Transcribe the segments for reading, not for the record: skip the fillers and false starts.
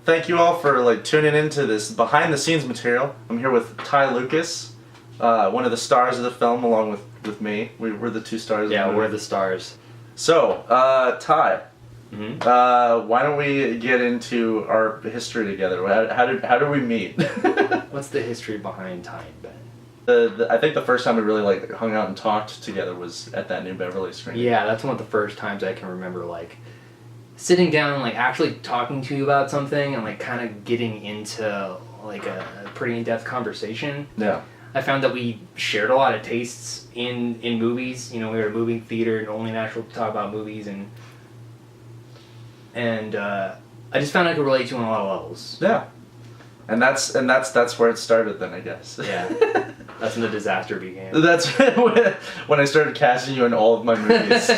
thank you all for like tuning into this behind the scenes material. I'm here with Ty Lucas, one of the stars of the film, along with me. We're the two stars. Yeah, we're the stars. So, Ty, why don't we get into our history together? How did we meet? What's the history behind Ty and Ben? I think the first time we really like hung out and talked together was at that New Beverly screening. Yeah, that's one of the first times I can remember like sitting down and like actually talking to you about something and like kind of getting into like a pretty in-depth conversation. Yeah. I found that we shared a lot of tastes in movies. You know, we were at a movie theater and only natural to talk about movies, and I just found I could relate to you on a lot of levels. Yeah. And that's where it started then, I guess. Yeah. That's when the disaster began. That's when I started casting you in all of my movies.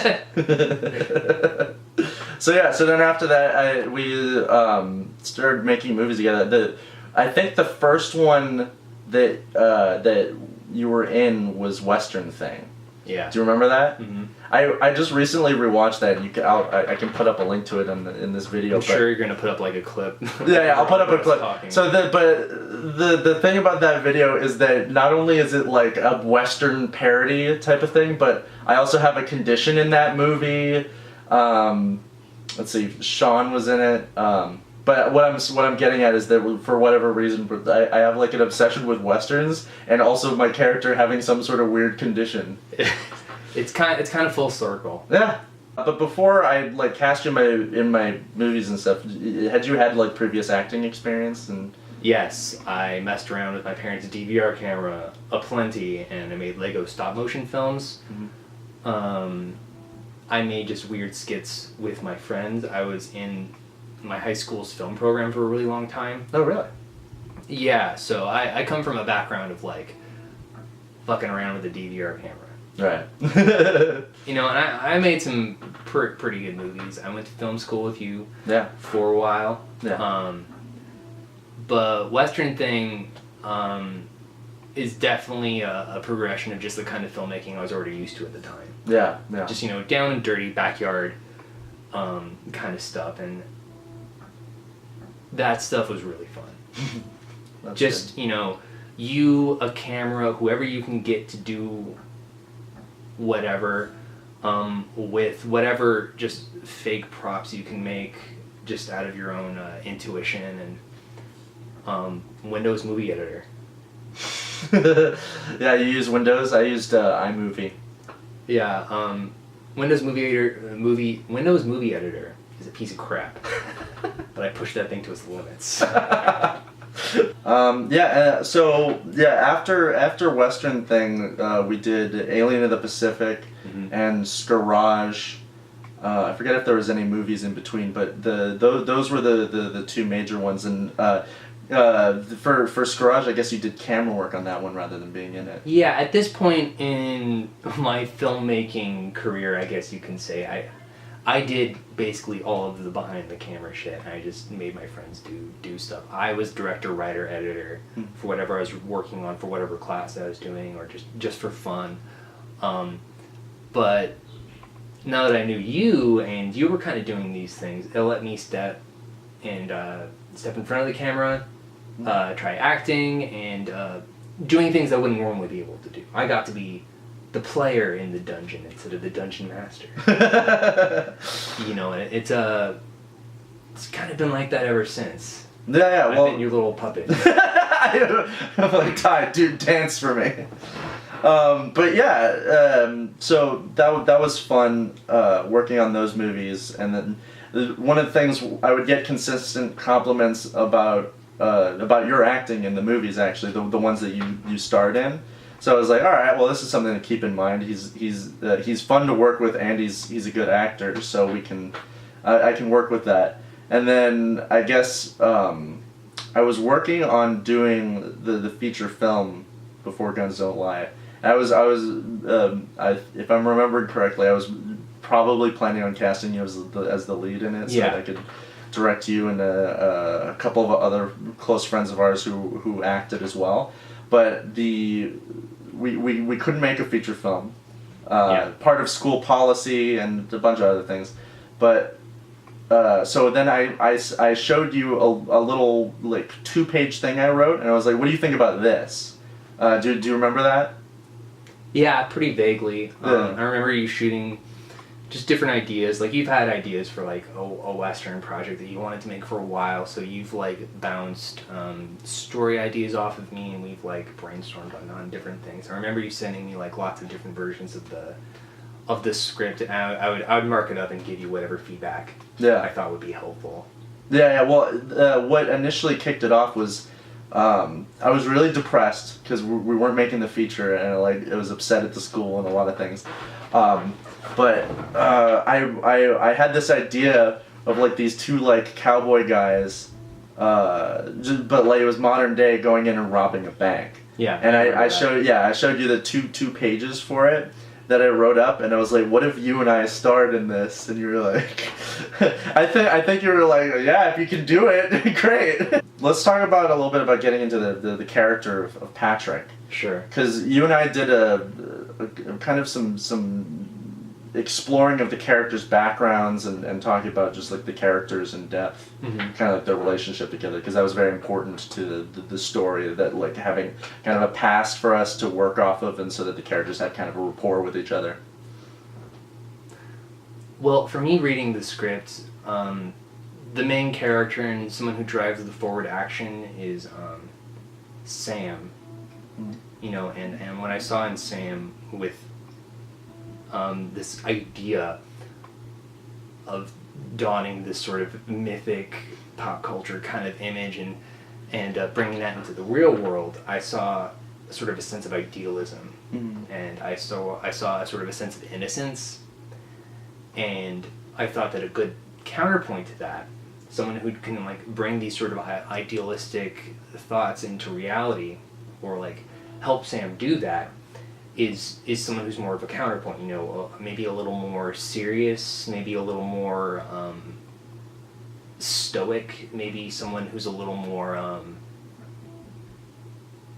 So then after that, we started making movies together. I think the first one that you were in was Western Thing. Yeah. Do you remember that? Mm-hmm. I just recently rewatched that. And I can put up a link to it in this video. I'm sure you're gonna put up like a clip. Yeah, I'll put up a clip. Talking. So the thing about that video is that not only is it like a Western parody type of thing, but I also have a condition in that movie. Let's see, Sean was in it. But what I'm getting at is that for whatever reason, I have like an obsession with Westerns, and also my character having some sort of weird condition. It's kind of full circle. Yeah. But before I like cast you in my movies and stuff, had you had like previous acting experience? And yes, I messed around with my parents' DVR camera aplenty, and I made Lego stop motion films. Mm-hmm. I made just weird skits with my friends. I was in my high school's film program for a really long time. Oh, really? Yeah, so I come from a background of like fucking around with a DVR camera. Right. You know, and I made some pretty good movies. I went to film school with you. Yeah. For a while. Yeah. But Western Thing is definitely a progression of just the kind of filmmaking I was already used to at the time. Yeah. Yeah. Just, you know, down and dirty, backyard kind of stuff, and that stuff was really fun. Just, good. You know, a camera, whoever you can get to do whatever, with whatever just fake props you can make just out of your own intuition, and Windows Movie Editor. Yeah, you use Windows. I used iMovie. Yeah, Windows Movie Editor is a piece of crap, but I pushed that thing to its limits. After Western Thing, we did Alien of the Pacific and Scourge. I forget if there was any movies in between, but those were the two major ones. And for Scourge, I guess you did camera work on that one rather than being in it. Yeah, at this point in my filmmaking career, I guess you can say, I did basically all of the behind the camera shit. I just made my friends do stuff. I was director, writer, editor for whatever I was working on, for whatever class I was doing, or just for fun. But now that I knew you and you were kind of doing these things, it let me step in front of the camera, try acting, and doing things I wouldn't normally be able to do. I got to be the player in the dungeon instead of the dungeon master. You know, it's kind of been like that ever since. Yeah, well, I've been your little puppet. I'm like, Ty, dude, dance for me. But yeah, so that was fun working on those movies, and then one of the things I would get consistent compliments about your acting in the movies, actually, the ones that you starred in. So I was like, all right, well, this is something to keep in mind. He's fun to work with, and he's a good actor, so I can work with that. And then I guess I was working on doing the feature film Before Guns Don't Lie. If I'm remembering correctly, I was probably planning on casting you as the lead in it, so that I could direct you and a couple of other close friends of ours who acted as well. But we couldn't make a feature film, part of school policy and a bunch of other things. But so then I showed you a little like 2-page thing I wrote, and I was like, what do you think about this? Do you remember that? Yeah, pretty vaguely. Yeah. I remember you shooting just different ideas. Like, you've had ideas for like a Western project that you wanted to make for a while, so you've like bounced story ideas off of me, and we've like brainstormed on different things. I remember you sending me like lots of different versions of the script, and I would mark it up and give you whatever feedback Yeah. I thought would be helpful. Yeah. Well, what initially kicked it off was I was really depressed because we weren't making the feature, and like I was upset at the school and a lot of things. But I had this idea of like these two like cowboy guys, but like it was modern day, going in and robbing a bank. Yeah. And I remember showed you the two pages for it that I wrote up, and I was like, what if you and I starred in this? And you were like, I think you were like, yeah, if you can do it, great. Let's talk about a little bit about getting into the character of Patrick. Sure. Because you and I did a kind of some exploring of the characters' backgrounds and talking about just like the characters in depth, kind of like their relationship together, because that was very important to the story, that like having kind of a past for us to work off of, and so that the characters had kind of a rapport with each other. Well, for me, reading the script, the main character and someone who drives the forward action is Sam. You know, and when I saw in Sam with this idea of donning this sort of mythic pop culture kind of image and bringing that into the real world, I saw sort of a sense of idealism, and I saw a sort of a sense of innocence, and I thought that a good counterpoint to that, someone who can like bring these sort of idealistic thoughts into reality, or like help Sam do that, is someone who's more of a counterpoint, you know, maybe a little more serious, maybe a little more stoic, maybe someone who's a little more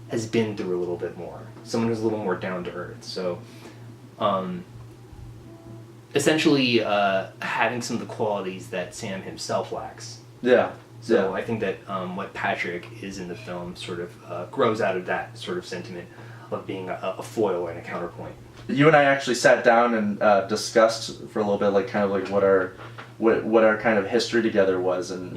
has been through a little bit more, someone who's a little more down to earth. So essentially having some of the qualities that Sam himself lacks. Yeah. So Yeah. I think that what Patrick is in the film sort of grows out of that sort of sentiment of being a foil and a counterpoint. You and I actually sat down and discussed for a little bit, like kind of like what our kind of history together was, and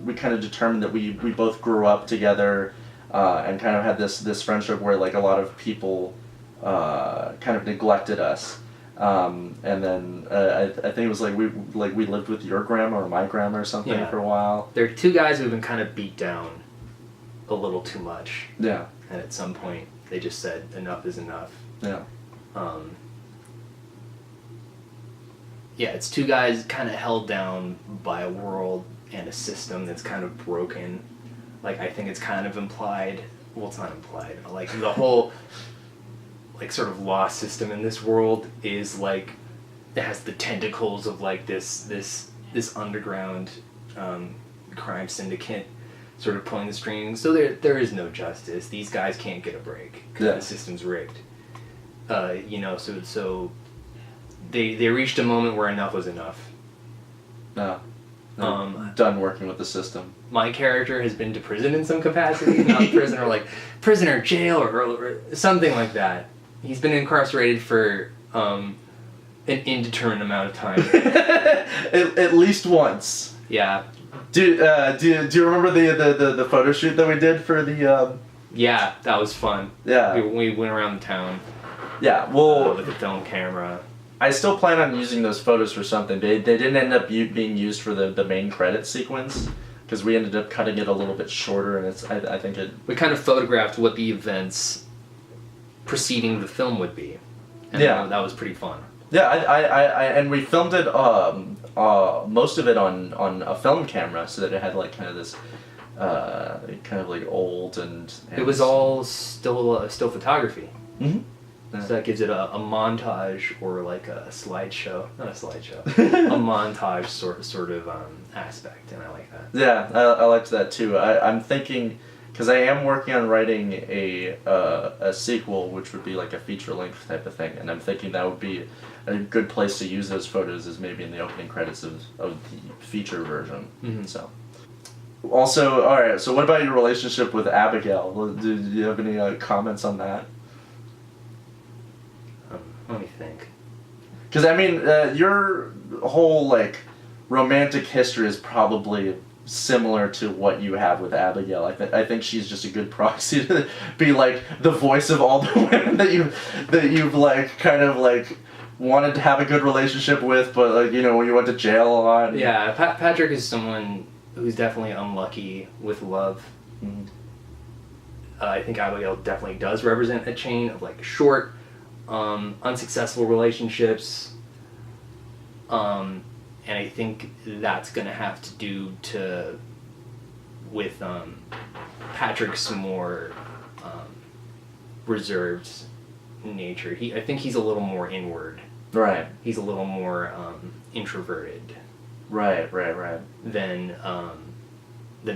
we kind of determined that we both grew up together, and kind of had this friendship where like a lot of people kind of neglected us, and then I think it was like we lived with your grandma or my grandma or something for a while. There are two guys who've been kind of beat down a little too much. Yeah. And at some point, they just said, enough is enough. Yeah. Yeah, it's two guys kind of held down by a world and a system that's kind of broken. Like, I think it's kind of implied, well, it's not implied, like the whole, like, sort of law system in this world is like, it has the tentacles of like this underground crime syndicate sort of pulling the strings. So there is no justice. These guys can't get a break because the system's rigged. You know, so they reached a moment where enough was enough. No. Done working with the system. My character has been to prison in some capacity, not prison, or like prisoner, jail, or something like that. He's been incarcerated for an indeterminate amount of time. at least once. Yeah. Do you remember the photo shoot that we did for the? Yeah, that was fun. Yeah. We went around the town. Yeah. Well, with a film camera. I still plan on using those photos for something. They didn't end up being used for the main credit sequence, because we ended up cutting it a little bit shorter, and I think it. We kind of photographed what the events preceding the film would be, and that was pretty fun. Yeah, I and we filmed it most of it on a film camera, so that it had like kind of this kind of like old and it was all still photography. Mm-hmm. So that gives it a montage, or like a slideshow, not a slideshow, a montage sort of aspect, and I like that. Yeah, I liked that too. I'm thinking, because I am working on writing a sequel, which would be like a feature length type of thing, and I'm thinking that would be a good place to use those photos is maybe in the opening credits of the feature version. Mm-hmm. So. Also, all right. So, what about your relationship with Abigail? Do you have any comments on that? Let me think. Because I mean, your whole like romantic history is probably similar to what you have with Abigail. I think she's just a good proxy to be like the voice of all the women that you've like kind of like wanted to have a good relationship with, but like you know when you went to jail a lot. Yeah, Patrick is someone who's definitely unlucky with love. Mm-hmm. I think Abigail definitely does represent a chain of like short, unsuccessful relationships. And I think that's gonna have to do with Patrick's more reserved nature. I think he's a little more inward. Right. He's a little more introverted. Right. Than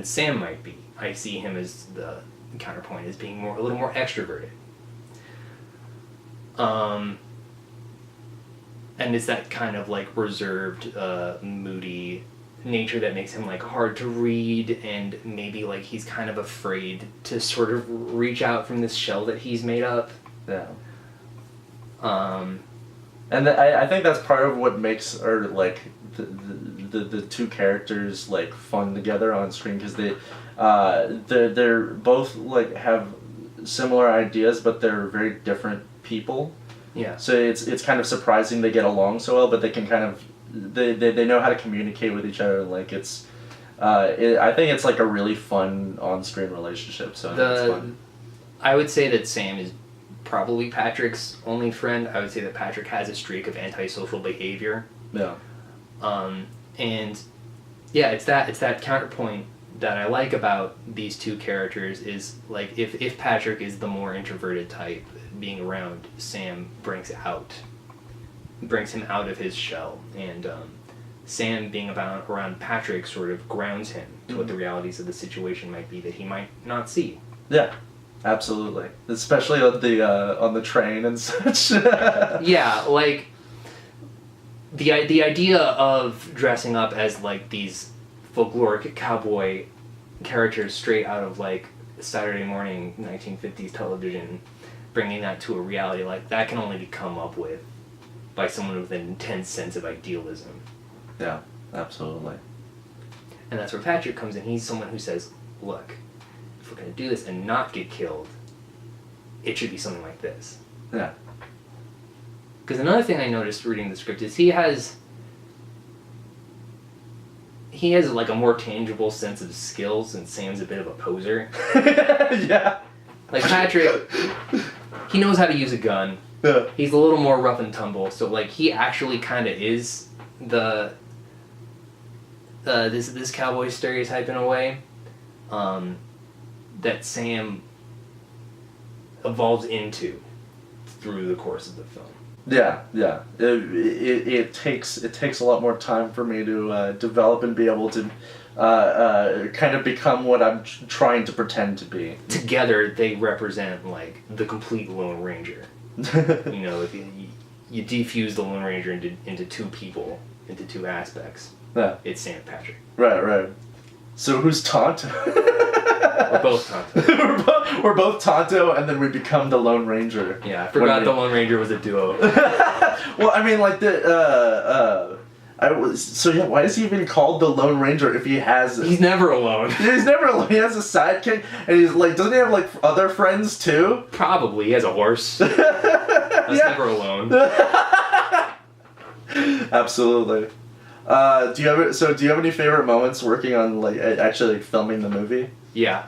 Sam might be. I see him as the counterpoint as being a little more extroverted. And it's that kind of like reserved, moody nature that makes him like hard to read, and maybe like he's kind of afraid to sort of reach out from this shell that he's made up. Yeah. And I think that's part of what makes or like the two characters like fun together on screen, because they're both like have similar ideas, but they're very different people. Yeah. So it's kind of surprising they get along so well, but they can kind of they know how to communicate with each other. Like I think it's like a really fun on-screen relationship. So I think it's fun. I would say that Sam is probably Patrick's only friend. I would say that Patrick has a streak of antisocial behavior. Yeah. And yeah, it's that counterpoint that I like about these two characters is like if Patrick is the more introverted type, being around Sam brings him out of his shell, and Sam being around Patrick sort of grounds him to what the realities of the situation might be that he might not see. Yeah. Absolutely, especially on the train and such. Yeah, like the idea of dressing up as like these folkloric cowboy characters straight out of like Saturday morning 1950s television, bringing that to a reality like that can only be come up with by someone with an intense sense of idealism. Yeah, absolutely. And that's where Patrick comes in. He's someone who says, look, if we're going to do this and not get killed, it should be something like this. Yeah. Because another thing I noticed reading the script is he has like a more tangible sense of skills, and Sam's a bit of a poser. Yeah. Like Patrick, he knows how to use a gun. Yeah. He's a little more rough and tumble, so like he actually kind of is the this cowboy stereotype in a way. That Sam evolves into through the course of the film. Yeah. It takes a lot more time for me to develop and be able to kind of become what I'm trying to pretend to be. Together, they represent like the complete Lone Ranger. You know, if you defuse the Lone Ranger into two people, into two aspects. Yeah. It's Sam and Patrick. Right. So who's Tonto? We're both Tonto. We're both Tonto, and then we become the Lone Ranger. Yeah, I forgot the Lone Ranger was a duo. Well, I mean, like why is he even called the Lone Ranger if he has? He's never alone. He's never alone. He has a sidekick, and he's like, doesn't he have like other friends too? Probably. He has a horse. That's never alone. Absolutely. Do you have any favorite moments working on like actually like, filming the movie? Yeah,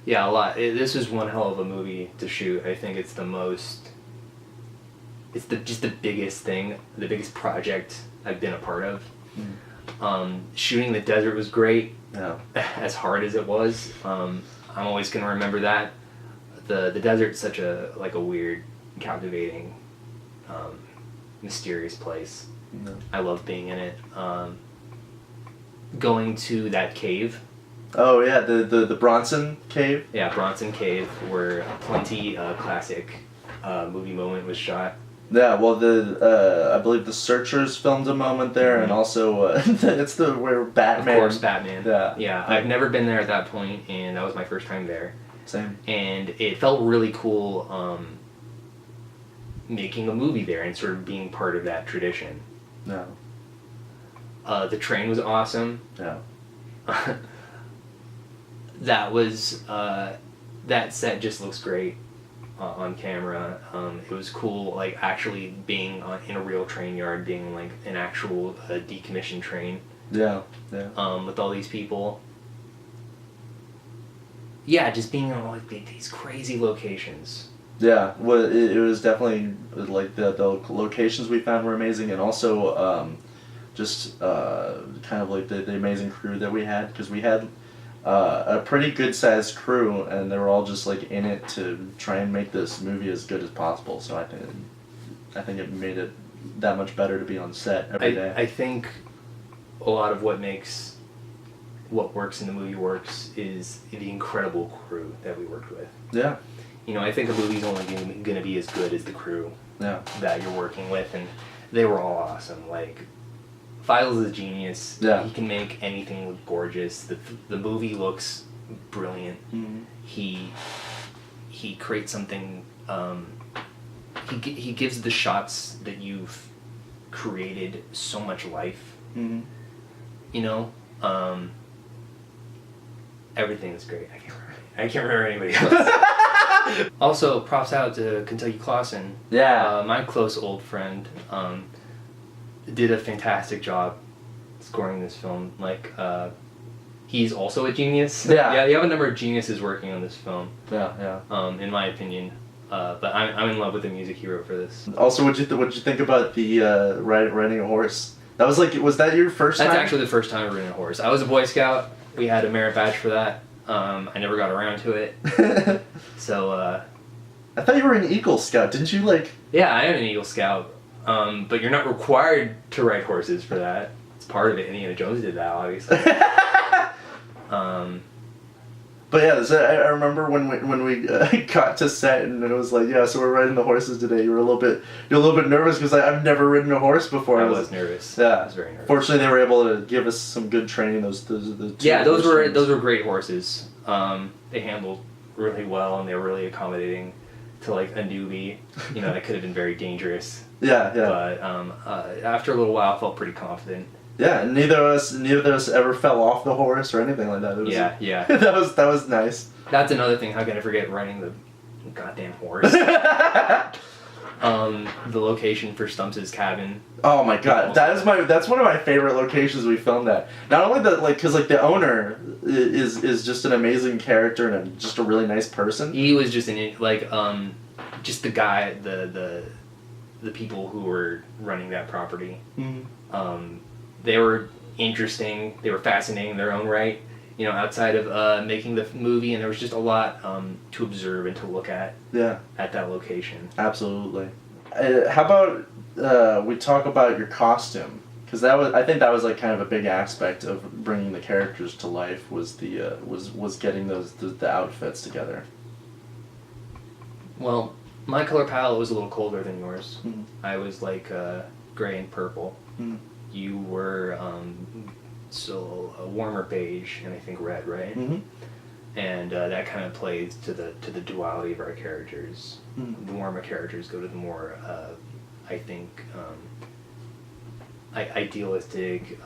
a lot. This was one hell of a movie to shoot. I think it's just the biggest thing, the biggest project I've been a part of. Shooting the desert was great. Yeah. As hard as it was, I'm always gonna remember that. The desert's such a weird, captivating, mysterious place. No. I love being in it. Going to that cave. Oh yeah, the Bronson Cave. Yeah, Bronson Cave, where Plenty, classic movie moment was shot. Yeah, well, I believe the Searchers filmed a moment there, and also it's the where Batman. Of course, Batman. Yeah. Yeah, I've never been there at that point, and that was my first time there. Same. And it felt really cool making a movie there and sort of being part of that tradition. Yeah. The train was awesome. Yeah. That was that set just looks great on camera. It was cool, like actually being in a real train yard, being like an actual decommissioned train. Yeah. Yeah. With all these people. Yeah, just being on like these crazy locations. Yeah, well, it was definitely like the locations we found were amazing, and also just kind of like the amazing crew that we had, because we had a pretty good sized crew, and they were all just like in it to try and make this movie as good as possible. So I think it made it that much better to be on set every day. I think a lot of what makes what works in the movie works is the incredible crew that we worked with. Yeah. You know, I think a movie's only going to be as good as the crew Yeah. that you're working with, and they were all awesome. Like, Files is a genius. Yeah. He can make anything look gorgeous. The movie looks brilliant. Mm-hmm. He creates something. He gives the shots that you've created so much life. Mm-hmm. You know, everything is great. I can't remember anybody else. Also, props out to Kentucky Clausen. Yeah. My close old friend did a fantastic job scoring this film. Like, he's also a genius. Yeah. Yeah, you have a number of geniuses working on this film. Yeah. Yeah. In my opinion. But I'm in love with the music he wrote for this. Also, what'd you think about the riding a horse? That was that your first time? That's actually the first time I've ridden a horse. I was a Boy Scout. We had a merit badge for that. I never got around to it. So, I thought you were an Eagle Scout. Didn't you yeah, I am an Eagle Scout. But you're not required to ride horses for that. It's part of it. Indiana Jones did that, obviously. But yeah, so I remember when we got to set, and it was like, yeah, so we're riding the horses today. You're a little bit nervous because I've never ridden a horse before. I was nervous. Yeah, I was very nervous. Fortunately, they were able to give us some good training. Those two. Yeah, those horse were great horses. They handled really well, and they were really accommodating to like a newbie. You know, that could have been very dangerous. Yeah. But after a little while, I felt pretty confident. Yeah, and neither of us ever fell off the horse or anything like that. It was, Yeah. that was nice. That's another thing. How can I forget riding the goddamn horse? The location for Stumps' cabin. Oh my god, that's one of my favorite locations we filmed at. Not only because the owner is just an amazing character and just a really nice person. He was just just the guy, the people who were running that property. Mm-hmm. They were interesting. They were fascinating in their own right. You know, outside of making the movie, and there was just a lot to observe and to look at. Yeah. At that location. Absolutely. How about we talk about your costume? Because I think that was like kind of a big aspect of bringing the characters to life was was getting the outfits together. Well, my color palette was a little colder than yours. Mm-hmm. I was like gray and purple. Mm-hmm. You were so a warmer beige and I think red, right? Mm-hmm. And that kind of plays to the duality of our characters. Mm-hmm. The warmer characters go to the more, I think, idealistic,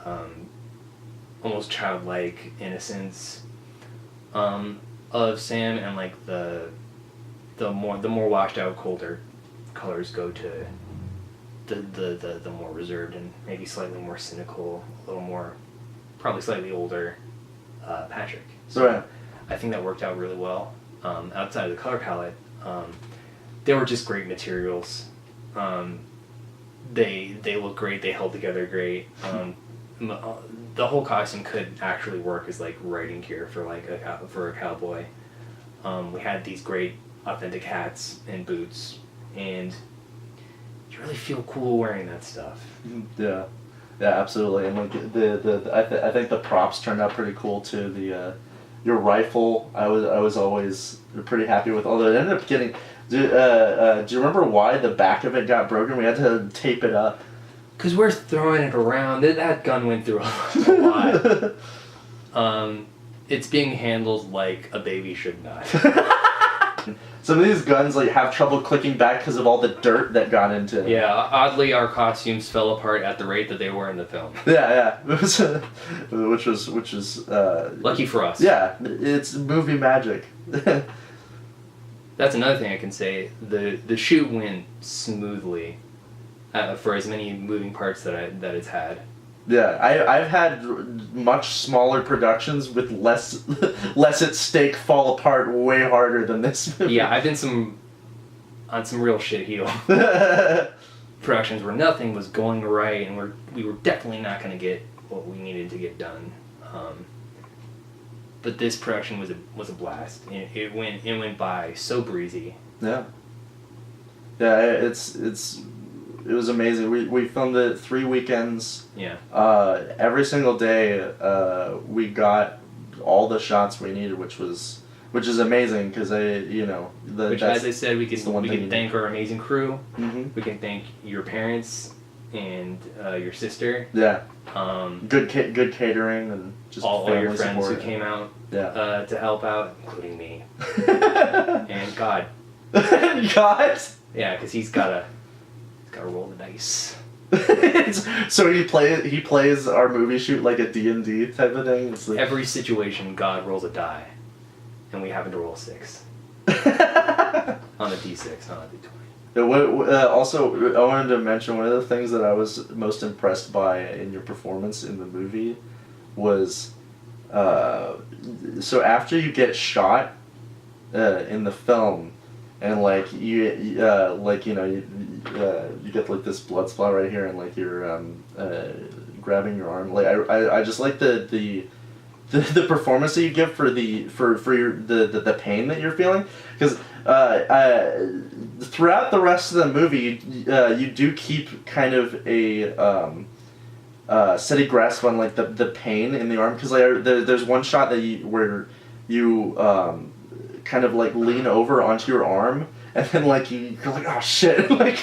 almost childlike innocence of Sam, and like the more washed out, colder colors go to the more reserved and maybe slightly more cynical, a little more, probably slightly older Patrick. So Right. I think that worked out really well. Outside of the color palette, they were just great materials. They look great. They held together great. The whole costume could actually work as like riding gear for a cowboy. We had these great authentic hats and boots, and you really feel cool wearing that stuff. Yeah, absolutely. And like I think the props turned out pretty cool too. your rifle. I was always pretty happy with. Although it ended up getting. Do you remember why the back of it got broken? We had to tape it up. Because we're throwing it around. That gun went through a lot. It's being handled like a baby should not. Some of these guns like have trouble clicking back because of all the dirt that got into it. Yeah, oddly our costumes fell apart at the rate that they were in the film. Yeah. It was, which was Lucky for us. Yeah, it's movie magic. That's another thing I can say. The shoot went smoothly for as many moving parts that it's had. Yeah, I've had much smaller productions with less at stake fall apart way harder than this movie. Yeah, I've been on some real shit heel productions where nothing was going right, and we were definitely not going to get what we needed to get done. But this production was a blast. It went by so breezy. Yeah. Yeah, it was amazing. We filmed it 3 weekends. Yeah. Every single day, we got all the shots we needed, which is amazing because Which, as I said, we can thank our amazing crew. Mm-hmm. We can thank your parents and your sister. Yeah. Good catering and just all your family friends support. who came out. Yeah. To help out, including me and God. God. Yeah, because he's gotta roll the dice. So he plays our movie shoot like a D&D type of thing. It's like... Every situation, God rolls a die, and we happen to roll 6 on a D6, not a D20. Also, I wanted to mention one of the things that I was most impressed by in your performance in the movie was, so after you get shot in the film, and like you get like this blood spot right here, and like you're grabbing your arm. Like I just like the performance that you give for the pain that you're feeling, because throughout the rest of the movie you do keep kind of a steady grasp on like the pain in the arm, because like there's one shot where you kind of like lean over onto your arm, and then like you're like, oh shit. Like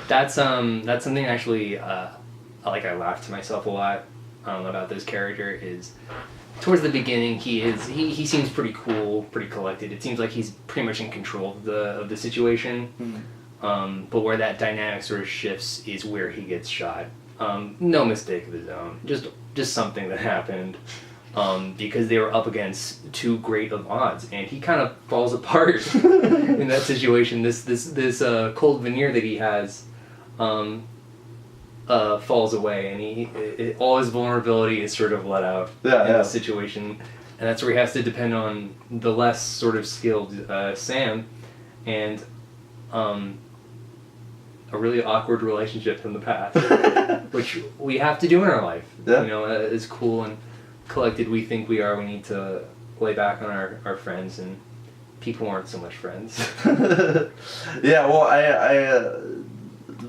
that's something actually I laugh to myself a lot about this character. Is towards the beginning he seems pretty cool, pretty collected. It seems like he's pretty much in control of the situation. Mm-hmm. But where that dynamic sort of shifts is where he gets shot. No mistake of his own, just something that happened. Because they were up against too great of odds, and he kind of falls apart in that situation. This cold veneer that he has falls away, and all his vulnerability is sort of let out in the situation, and that's where he has to depend on the less sort of skilled Sam, and a really awkward relationship from the past, which we have to do in our life. Yeah. As cool and collected we think we are, we need to lay back on our friends, and people aren't so much friends. Yeah, well,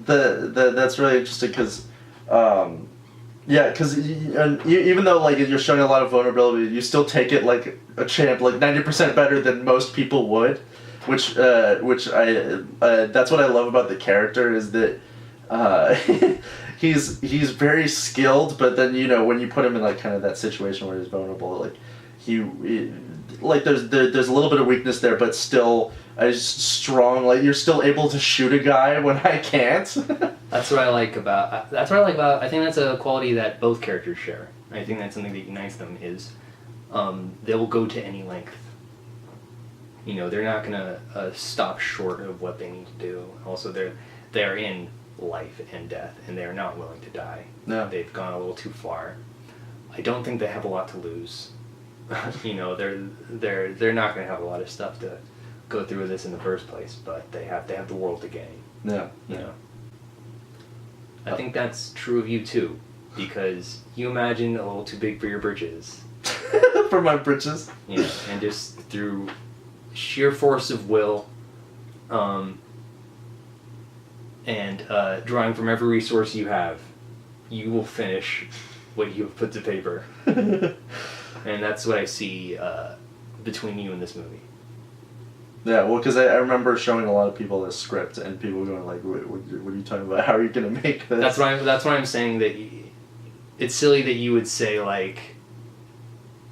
that's really interesting because, even though like you're showing a lot of vulnerability, you still take it like a champ, like 90% better than most people would, which that's what I love about the character, is that he's very skilled, but then when you put him in like kind of that situation where he's vulnerable, like there's a little bit of weakness there, but still strong. Like you're still able to shoot a guy when I can't. That's what I like about. I think that's a quality that both characters share. I think that's something that unites them is, they will go to any length. They're not gonna stop short of what they need to do. Also, they're in life and death, and they are not willing to die. No. They've gone a little too far. I don't think they have a lot to lose. They're not going to have a lot of stuff to go through with this in the first place, but they have the world to gain. Yeah. I think that's true of you too, because you imagine a little too big for your britches. For my britches. And just through sheer force of will, and drawing from every resource you have, you will finish what you have put to paper. And that's what I see between you and this movie. Yeah, well, because I remember showing a lot of people this script, and people going like, what are you talking about? How are you going to make this? That's why I'm saying that it's silly that you would say, like,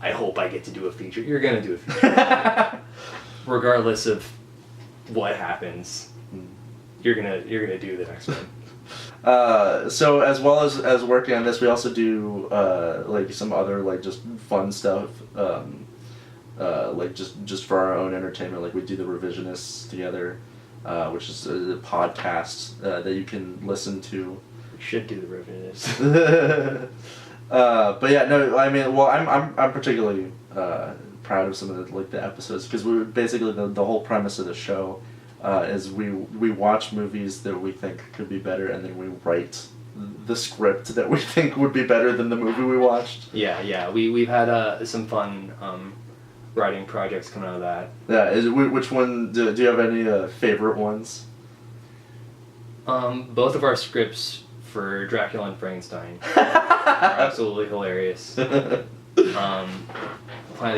I hope I get to do a feature. You're going to do a feature. Regardless of what happens, you're gonna do the next one. So as well as working on this, we also do like some other like just fun stuff. Like just for our own entertainment, like we do the Revisionists together, which is a podcast that you can listen to. We should do the Revisionists. But yeah, no, I mean, well, I'm particularly proud of some of the episodes, because we basically the whole premise of the show is we watch movies that we think could be better, and then we write the script that we think would be better than the movie we watched. Yeah, we've had some fun writing projects coming out of that. Yeah, which one do you have any favorite ones? Both of our scripts for Dracula and Frankenstein are absolutely hilarious. Planet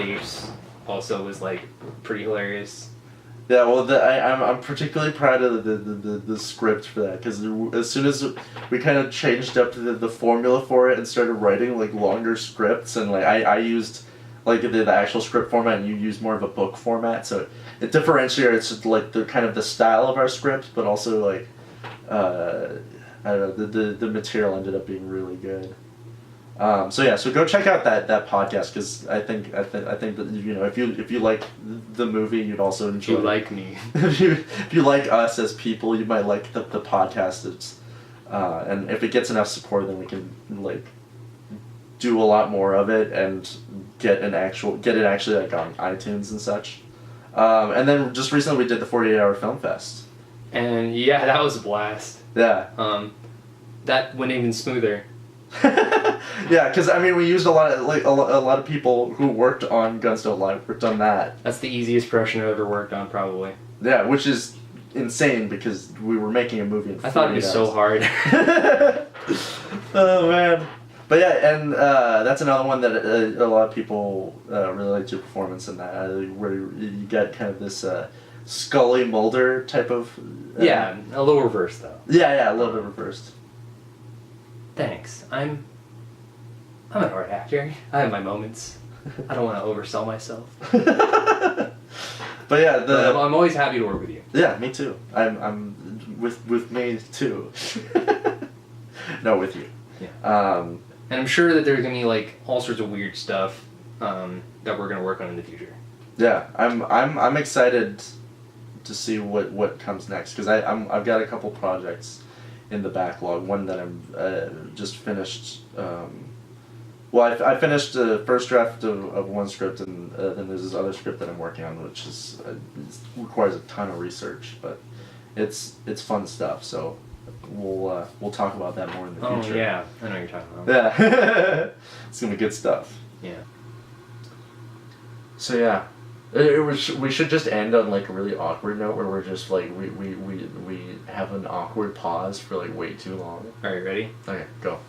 of the Apes also was like pretty hilarious. Yeah, well, I'm particularly proud of the script for that, because as soon as we kind of changed up the formula for it and started writing like longer scripts, and like I used like the actual script format, and you use more of a book format, so it differentiates like the kind of the style of our script, but also like I don't know, the material ended up being really good. So go check out that podcast, because I think that, you know, if you like the movie, you'd also enjoy. If you like me. if you like us as people, you might like the podcast. It's and if it gets enough support, then we can like do a lot more of it and get it actually like on iTunes and such. And then just recently we did the 48-hour film fest. And yeah, that was a blast. Yeah. That went even smoother. Yeah, because I mean, we used a lot of people who worked on Guns Don't Lie worked on that. That's the easiest production I've ever worked on, probably. Yeah, which is insane, because we were making a movie in 48 I thought it was so hard. Oh man. But yeah, and that's another one that a lot of people really liked your performance in that, where you get kind of this Scully Mulder type of... Yeah, a little reversed though. Yeah, a little bit reversed. Thanks. I'm an art actor. I have my moments. I don't want to oversell myself. But yeah, But I'm always happy to work with you. Yeah, me too. I'm with me too. No, with you. Yeah. And I'm sure that there's gonna be like all sorts of weird stuff that we're gonna work on in the future. Yeah, I'm excited to see what comes next, because I've got a couple projects in the backlog. One that I'm just finished. Well, I finished the first draft of one script, and then there's this other script that I'm working on, which is requires a ton of research, but it's fun stuff. So we'll talk about that more in the future. Oh yeah, I know what you're talking about. Yeah, it's gonna be good stuff. Yeah. So yeah, we should just end on like a really awkward note, where we're just like we have an awkward pause for like way too long. All right, ready? Okay, go.